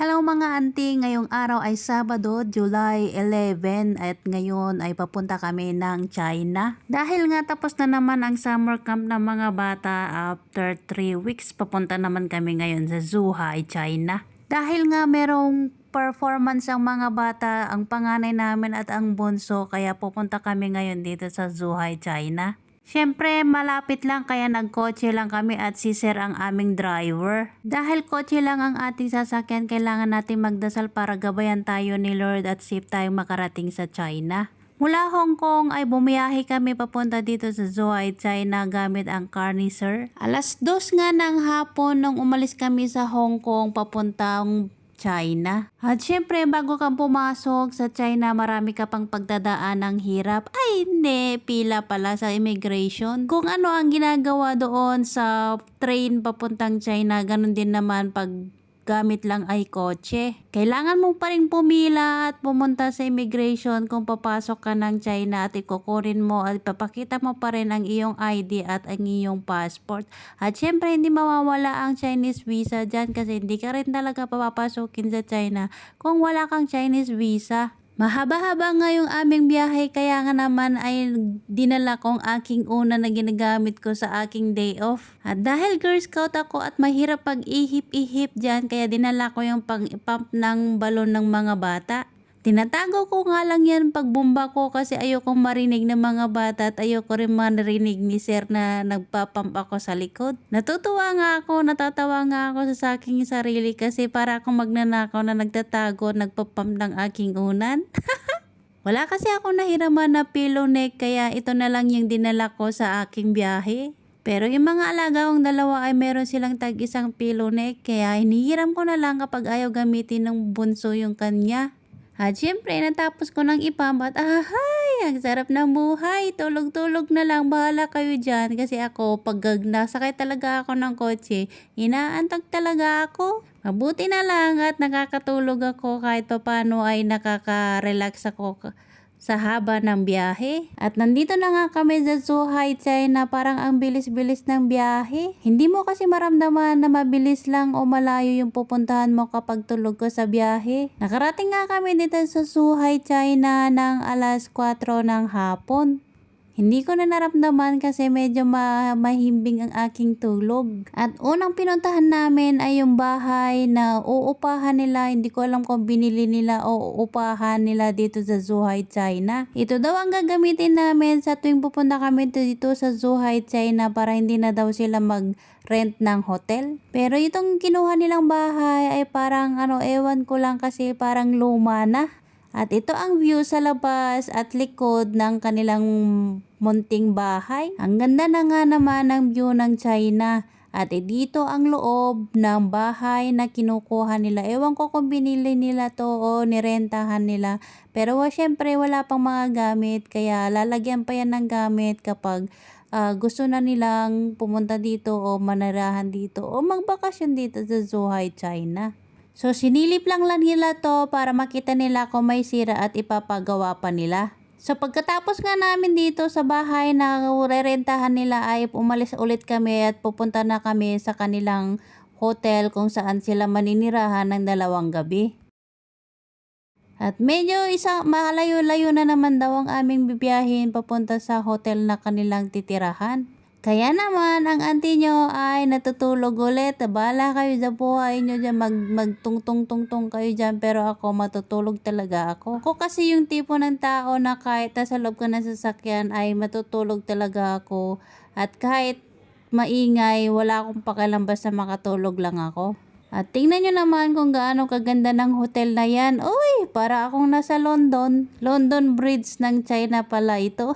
Hello mga auntie, ngayong araw ay Sabado, July 11 at ngayon ay papunta kami ng China. Dahil nga tapos na naman ang summer camp ng mga bata after 3 weeks, papunta naman kami ngayon sa Zhuhai, China. Dahil nga merong performance ang mga bata, ang panganay namin at ang bunso, kaya pupunta kami ngayon dito sa Zhuhai, China. Siyempre, malapit lang kaya nagkotse lang kami at si Sir ang aming driver. Dahil kotse lang ang ating sasakyan, kailangan natin magdasal para gabayan tayo ni Lord at safe tayong makarating sa China. Mula Hong Kong ay bumiyahe kami papunta dito sa Zhuhai, China gamit ang car ni Sir. Alas 2 nga ng hapon nung umalis kami sa Hong Kong papuntang China. At syempre, bago ka pumasok sa China, marami ka pang pagdadaan ng hirap. Ay, hindi. Pila pala sa immigration. Kung ano ang ginagawa doon sa train papuntang China, ganun din naman pag gamit lang ay kotse. Kailangan mo pa rin pumila at pumunta sa immigration kung papasok ka ng China at ikukunin mo at papakita mo pa rin ang iyong ID at ang iyong passport. At syempre hindi mawawala ang Chinese visa dyan kasi hindi ka rin talaga papapasukin sa China kung wala kang Chinese visa. Mahaba-haba nga yung aming biyahe kaya nga naman ay dinala kong aking una na ginagamit ko sa aking day off. At dahil Girl Scout ako at mahirap pag ihip-ihip dyan kaya dinala ko yung pang-pump ng balon ng mga bata. Tinatago ko nga lang yan pag bumba ko kasi ayokong marinig ng mga bata at ayoko rin marinig ni Sir na nagpapump ako sa likod. Natutuwa nga ako, natatawa nga ako sa aking sarili kasi para akong magnanakaw na nagtatago, nagpapump ng aking unan. Wala kasi ako nahiraman na pillow neck kaya ito na lang yung dinala ko sa aking biyahe. Pero yung mga alaga kong dalawa ay meron silang tag-isang pillow neck kaya hinihiram ko na lang kapag ayaw gamitin ng bunso yung kanya. At syempre, natapos ko ng ipump at ahay, ang sarap ng buhay. Tulog-tulog na lang, bahala kayo dyan. Kasi ako, pag nasakay talaga ako ng kotse, inaantag talaga ako. Mabuti na lang at nakakatulog ako kahit papano ay nakaka-relax ako sa haba ng biyahe. At nandito na nga kami sa Zhuhai, China, parang ang bilis-bilis ng biyahe. Hindi mo kasi maramdaman na mabilis lang o malayo yung pupuntahan mo kapag tulog ka sa biyahe. Nakarating nga kami dito sa Zhuhai, China ng alas 4 ng hapon. Hindi ko na naramdaman kasi medyo mahimbing ang aking tulog. At unang pinuntahan namin ay yung bahay na uupahan nila. Hindi ko alam kung binili nila o uupahan nila dito sa Zhuhai, China. Ito daw ang gagamitin namin sa tuwing pupunta kami dito sa Zhuhai, China para hindi na daw sila mag-rent ng hotel. Pero itong kinuha nilang bahay ay parang ewan ko lang kasi parang luma na. At ito ang view sa labas at likod ng kanilang munting bahay. Ang ganda na nga naman ng view ng China. At dito ang loob ng bahay na kinukuha nila. Ewan ko kung binili nila to o nirentahan nila. Pero syempre wala pang mga gamit kaya lalagyan pa yan ng gamit kapag gusto na nilang pumunta dito o manirahan dito o magbakasyon dito sa Zhuhai, China. So, sinilip lang nila to para makita nila kung may sira at ipapagawa pa nila. So, pagkatapos nga namin dito sa bahay na rerentahan nila ay umalis ulit kami at pupunta na kami sa kanilang hotel kung saan sila maninirahan ng 2 gabi. At medyo malayo-layo na naman daw ang aming bibiyahin papunta sa hotel na kanilang titirahan. Kaya naman, ang auntie nyo ay natutulog ulit. Bahala kayo sa buhay nyo dyan. Magtungtong-tungtong kayo dyan. Pero ako, matutulog talaga ako. Ako kasi yung tipo ng tao na kahit nasa loob ka ng sasakyan ay matutulog talaga ako. At kahit maingay, wala akong pakialam basta makatulog lang ako. At tingnan nyo naman kung gaano kaganda ng hotel na yan. Uy, para akong nasa London. London Bridge ng China pala ito.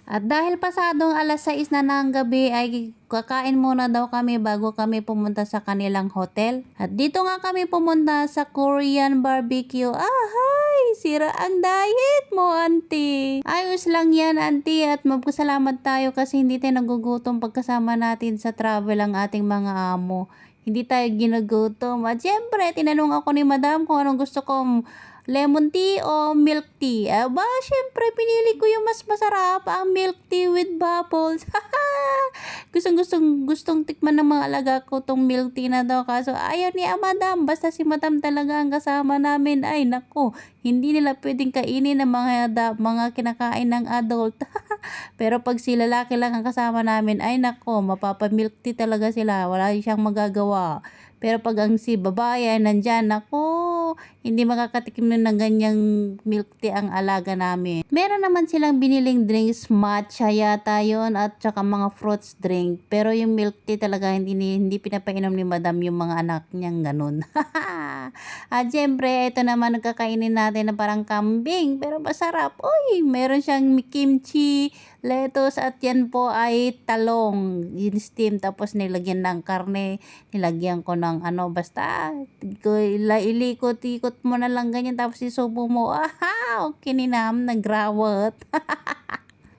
At dahil pasadong alas 6 na ng gabi ay kakain muna daw kami bago kami pumunta sa kanilang hotel. At dito nga kami pumunta sa Korean barbecue. Ahay! Sira ang diet mo, auntie. Ayos lang yan, auntie. At magpasalamat tayo kasi hindi tayo nagugutom pagkasama natin sa travel ang ating mga amo. Hindi tayo ginugutom. At syempre, tinanong ako ni madam kung anong gusto kong lemon tea o milk tea? Aba, syempre, pinili ko yung mas masarap, ang milk tea with bubbles. Gustong tikman ng mga alaga ko tong milk tea na daw. Kaso ayaw ni madam. Basta si madam talaga ang kasama namin. Ay, nako. Hindi nila pwedeng kainin ng mga kinakain ng adult. Pero pag si lalaki lang ang kasama namin, ay nako, mapapa-milk tea talaga sila. Wala siyang magagawa. Pero pag ang si babae ay nandyan, nako, hindi makakatikim nun ng ganyang milk tea ang alaga namin. Meron naman silang biniling drinks, matcha yata yun, at saka mga fruits drink. Pero yung milk tea talaga hindi pinapainom ni madam yung mga anak niyang ganun. At syempre, ito naman nagkakainin natin na parang kambing, pero masarap. Uy, meron siyang kimchi, lettuce, at yan po ay talong. In-steam, tapos nilagyan ng karne, nilagyan ko ng basta, ilikot-ikot mo na lang ganyan, tapos isubo mo. Aha, okay ninam, nagrawat.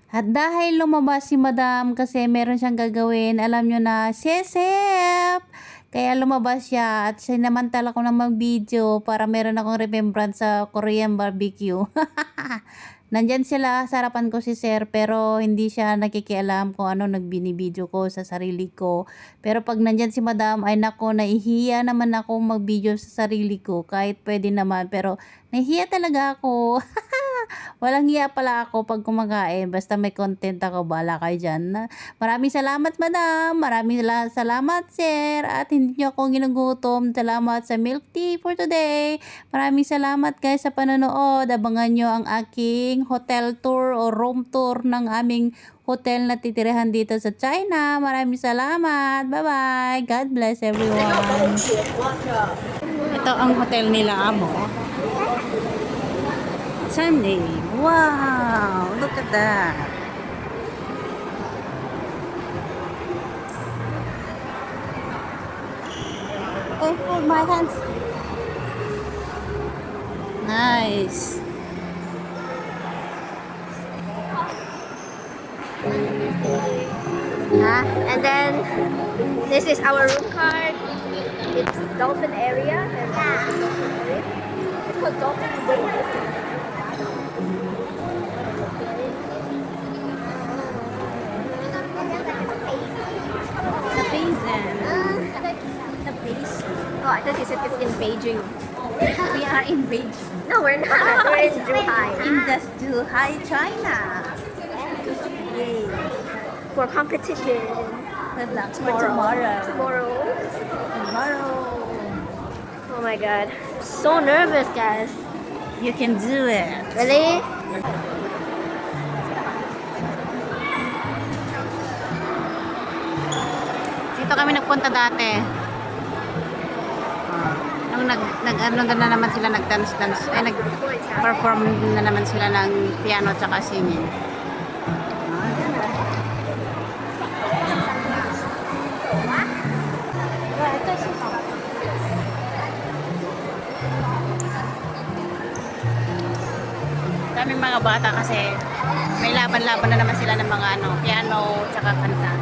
At dahil lumabas si madam kasi meron siyang gagawin, alam nyo na, sesep! Kaya lumabas siya at sinamantala ko na mag-video para meron akong remembrance sa Korean barbecue. Nandyan sila, sa harapan ko si sir, pero hindi siya nakikialam kung ano nagbinibideo ko sa sarili ko. Pero pag nandyan si madam, ay nako, nahihiya naman ako mag-video sa sarili ko, kahit pwede naman, pero nahihiya talaga ako. Walang hiya pala ako pag kumakain, basta may content ako, bala kayo dyan. Maraming salamat madam, maraming salamat sir, at hindi nyo ako ginugutom. Salamat sa milk tea for today. Maraming salamat guys sa panonood. Abangan nyo ang aking hotel tour o room tour ng aming hotel na titirahan dito sa China. Maraming salamat. Bye-bye. God bless everyone. Ito ang hotel nila, amo. Sunday. Wow! Look at that. Oh, hold my hands. Nice. And then this is our room card. It's dolphin area, and this is the dolphin area. It's called Dolphin Wave. Sa Beijing. The base. Oh, I thought you said it's in Beijing. We are in Beijing. No, we're not. We're in Zhuhai. In the Zhuhai, China. Yay. For competition. Good luck for tomorrow. Tomorrow. Oh my god. I'm so nervous, guys. You can do it. Really? Dito kami nagpunta dati. Nung na naman sila nag-dance, ay nag-perform na naman sila ng piano tsaka singing. Daming mga bata kasi may laban-laban na naman sila ng mga piano tsaka kanta.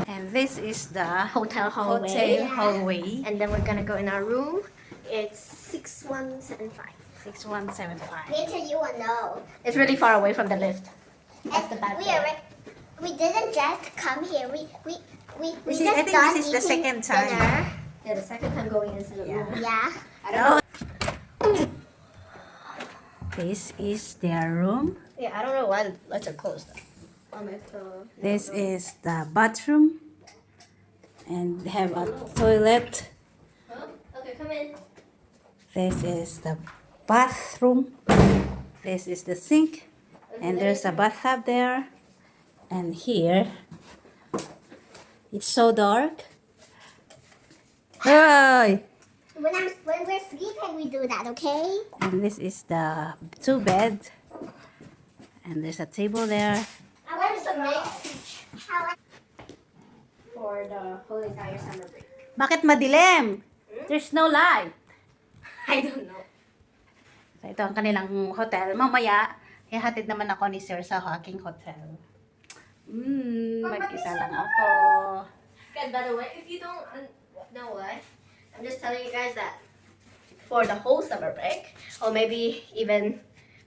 And this is the Hotel hallway. And And then we're gonna go in our room. It's 6175. 6175. Wait till you will know. It's really far away from the lift. As the bad we thing. are, we didn't just come here. We This is- just I think done this is the eating second time. dinner. Yeah, the second time going into the room. Yeah. This is their room. Yeah, I don't know why the lights are closed. This is the bathroom. And they have a toilet. Okay, come in. This is the bathroom. This is the sink. And there's a bathtub there. And here, it's so dark. Hey! When we're sleeping, we do that. Okay. And this is the two beds. And there's a table there. Where's the next? For the whole entire summer break. Bakit madilim? There's no light. I don't know. So ito ang kanilang hotel. Mamaya, ihatid naman ako ni Sir sa aking hotel. Mag-isa lang ako. Guys, by the way, if you don't know what, I'm just telling you guys that for the whole summer break, or maybe even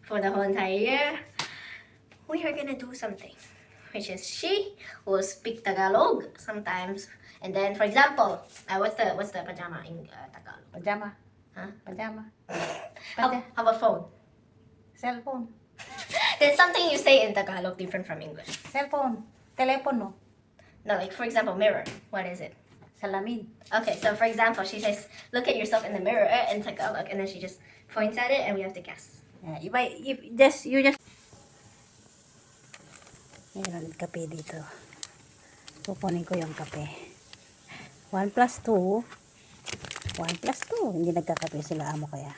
for the whole entire year, we are gonna do something, which is she will speak Tagalog sometimes, and then, for example, what's the pajama in Tagalog? Pajama. Huh? Pajama. How about phone? Cellphone. There's something you say in Tagalog different from English. Cellphone. Telepono. No, like for example, mirror. What is it? Salamin. Okay, so for example, she says, "Look at yourself in the mirror," in Tagalog, and then she just points at it, and we have to guess. You just... Meron kape dito. Kukunin ko yung kape. 1 plus 2. 1 plus 2. Hindi nagkakape sila amo kaya.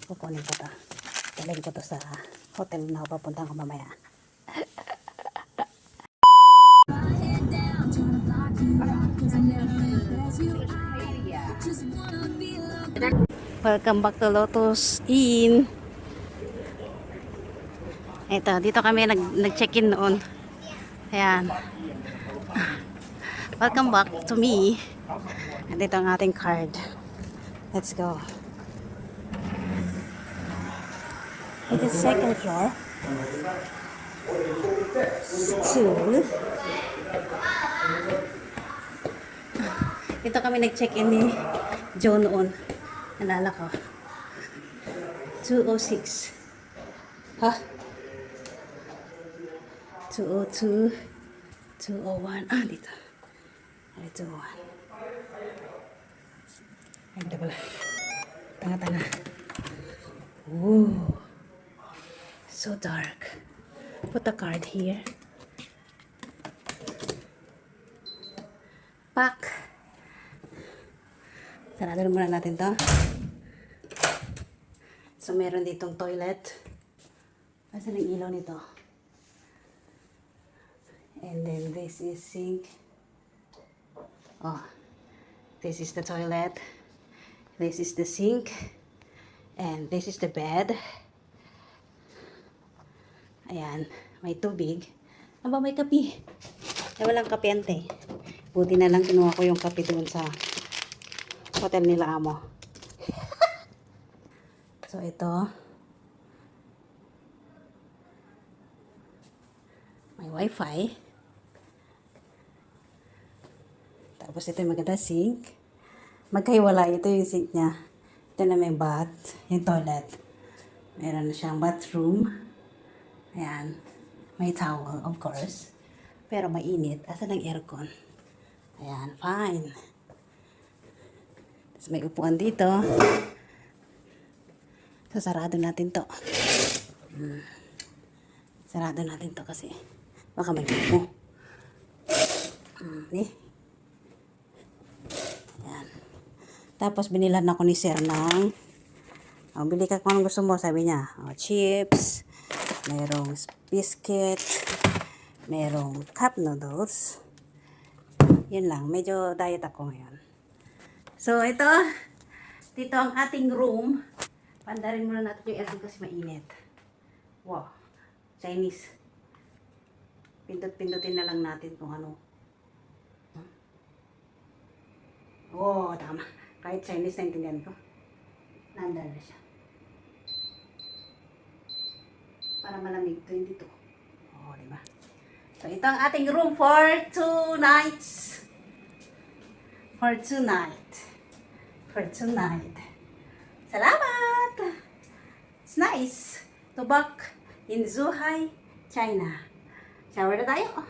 Kukunin ko to. Dalhin ko to sa hotel na papuntahan ko mamaya. Welcome back to Lotus Inn. Ito, dito kami nag-check-in noon. Ayan. Welcome back to me. Dito ang ating card. Let's go. It is second floor. Two. Dito kami nag-check-in ni Joe noon. Nalala ko. 206. Ha? 202. 201. Ah, dito. Ay, 201. Ay, dito pala. Tanga-tanga. Ooh. So dark. Put the card here. Pack. Sarado muna natin to. So, meron ditong toilet. Asan ang ilaw nito? And then, this is sink. Oh, this is the toilet. This is the sink. And this is the bed. Ayan, may tubig. Aba, may kape. Eh, walang kape ante. Buti na lang kinuha ko yung kape doon sa hotel nila amo. So, ito. May wifi. Tapos, ito yung maganda sink. Magkahiwala. Ito yung sink niya. Ito na may bath. Yung toilet. Meron na siyang bathroom. Ayan. May towel, of course. Pero mainit. Asan ang aircon? Ayan, fine. Tapos may upuan dito. So, sarado natin to. Sarado natin to kasi baka may upo. Okay. Ayan. Tapos, binilan ako ni Sir ng bili ka kung anong gusto mo, sabi niya. Chips, merong biscuit, merong cup noodles. Yun lang. Medyo diet ako ngayon. So, ito. Dito ang ating room. Pandarin muna natin yung aircon kasi mainit. Wow. Chinese. Pindot-pindutin na lang natin kung ano. Oh, tama. Kahit Chinese, naintindihan ko. Nandun na siya. Para malamig to, hindi to. Oh, diba? So, ito ang ating room for 2 nights. For tonight. For tonight. Salamat! It's nice to back in Zhuhai, China. Shower na tayo.